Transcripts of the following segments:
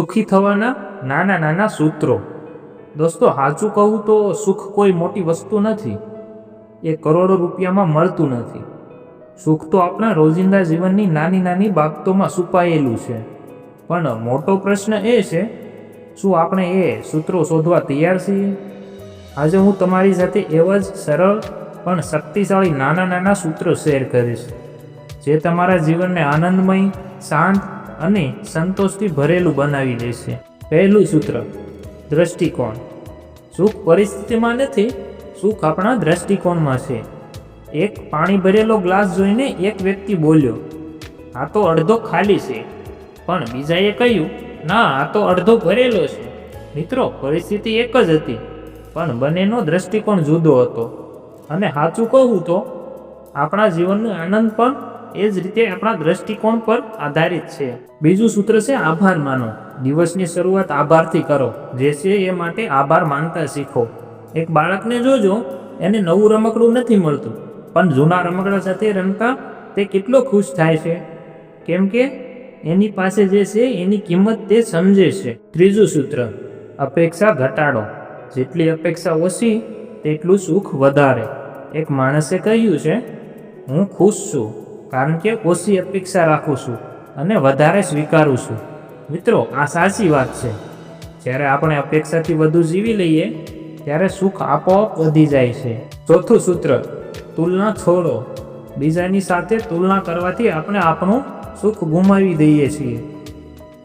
સુખી થવાના નાના નાના સૂત્રો। દોસ્તો, સાચું કહું તો સુખ કોઈ મોટી વસ્તુ નથી, એ કરોડો રૂપિયામાં મળતું નથી। સુખ તો આપણા રોજિંદા જીવનની નાની નાની બાબતોમાં છુપાયેલું છે। પણ મોટો પ્રશ્ન એ છે, શું આપણે એ સૂત્રો શોધવા તૈયાર છીએ? આજે હું તમારી સાથે એવા જ સરળ પણ શક્તિશાળી નાના નાના સૂત્રો શેર કરીશ, જે તમારા જીવનને આનંદમય, શાંત અને સંતોષથી ભરેલું બનાવી દેશે। પહેલું સૂત્ર, દ્રષ્ટિકોણ। સુખ પરિસ્થિતિમાં નથી, સુખ આપણા દ્રષ્ટિકોણમાં છે। એક પાણી ભરેલો ગ્લાસ જોઈને એક વ્યક્તિ બોલ્યો, આ તો અડધો ખાલી છે, પણ બીજાએ કહ્યું, ના, આ તો અડધો ભરેલો છે। મિત્રો, પરિસ્થિતિ એક જ હતી, પણ બંનેનો દ્રષ્ટિકોણ જુદો હતો। અને સાચું કહું તો આપણા જીવનનો આનંદ પણ એ જ રીતે આપણા દ્રષ્ટિકોણ પર આધારિત છે। બીજું સૂત્ર છે, આભાર માનો। દિવસની શરૂઆત આભારથી કરો, જે છે એ માટે આભાર માનતા શીખો। એક બાળકને જોજો, એને નવું રમકડું નથી મળતું, પણ જૂના રમકડા સાથે રમતા તે કેટલો ખુશ થાય છે, કેમ કે એની પાસે જે છે એની કિંમત તે સમજે છે। ત્રીજું સૂત્ર, અપેક્ષા ઘટાડો। જેટલી અપેક્ષા ઓછી તેટલું સુખ વધારે। એક માણસે કહ્યું છે, હું ખુશ છું કારણ કે ઓછી અપેક્ષા રાખું છું અને વધારે સ્વીકારું છું। મિત્રો, આ સાચી વાત છે। જ્યારે આપણે અપેક્ષાથી વધુ જીવી લઈએ ત્યારે સુખ આપોઆપ વધી જાય છે। ચોથું સૂત્ર, તુલના છોડો। બીજાની સાથે તુલના કરવાથી આપણે આપણું સુખ ગુમાવી દઈએ છીએ।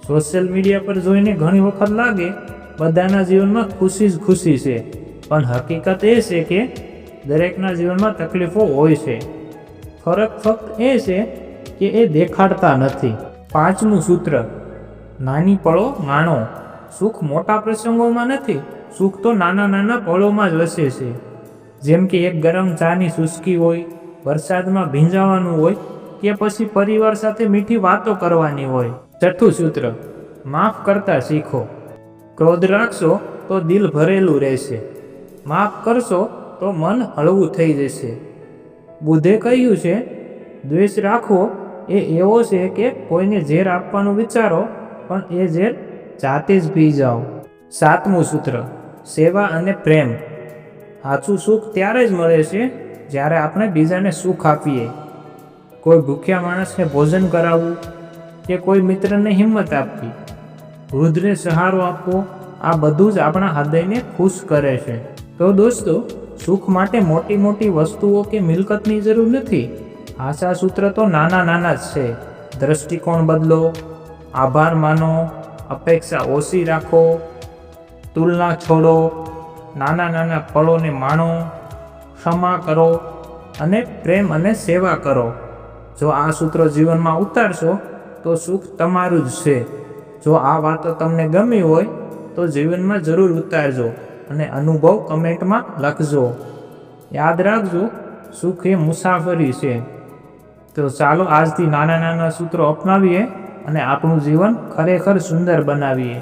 સોશિયલ મીડિયા પર જોઈને ઘણી વખત લાગે બધાના જીવનમાં ખુશી જ ખુશી છે, પણ હકીકત એ છે કે દરેકના જીવનમાં તકલીફો હોય છે। ફરક ફક્ત એ છે કે એ દેખાડતા નથી। પાંચમું સૂત્ર, નાની પળો માણો। સુખ મોટા પ્રસંગોમાં નથી, સુખ તો નાના નાના પળોમાં જ વસે છે। જેમ કે એક ગરમ ચાની ચૂસકી હોય, વરસાદમાં ભીંજાવાનું હોય, કે પછી પરિવાર સાથે મીઠી વાતો કરવાની હોય। છઠ્ઠું સૂત્ર, માફ કરતા શીખો। ક્રોધ રાખશો તો દિલ ભરેલું રહેશે, માફ કરશો તો મન હળવું થઈ જશે। બુદ્ધે કહ્યું છે, દ્વેષ રાખવો એ એવો છે કે કોઈને ઝેર આપવાનું વિચારો, પણ એ ઝેર જાતે જ પી જાઓ। સાતમું સૂત્ર, સેવા અને પ્રેમ। સાચું સુખ ત્યારે જ મળે છે જ્યારે આપણે બીજાને સુખ આપીએ। કોઈ ભૂખ્યા માણસને ભોજન કરાવવું, કે કોઈ મિત્રને હિંમત આપવી, વૃદ્ધને સહારો આપવો, આ બધું જ આપણા હૃદયને ખુશ કરે છે। તો દોસ્તો, સુખ માટે મોટી મોટી વસ્તુઓ કે મિલકતની જરૂર નથી। આશા સૂત્ર તો નાના નાના જ છે। દ્રષ્ટિકોણ બદલો, આભાર માનો, અપેક્ષા ઓછી રાખો, તુલના છોડો, નાના નાના પળોને માણો, ક્ષમા કરો અને પ્રેમ અને સેવા કરો। જો આ સૂત્રો જીવનમાં ઉતારશો તો સુખ તમારું જ છે। જો આ વાતો તમને ગમી હોય તો જીવનમાં જરૂર ઉતારજો અને અનુભવ કમેન્ટમાં લખજો। યાદ રાખજો, સુખ એ મુસાફરી છે। તો ચાલો આજથી નાના નાના સૂત્રો અપનાવીએ અને આપણું જીવન ખરેખર સુંદર બનાવીએ।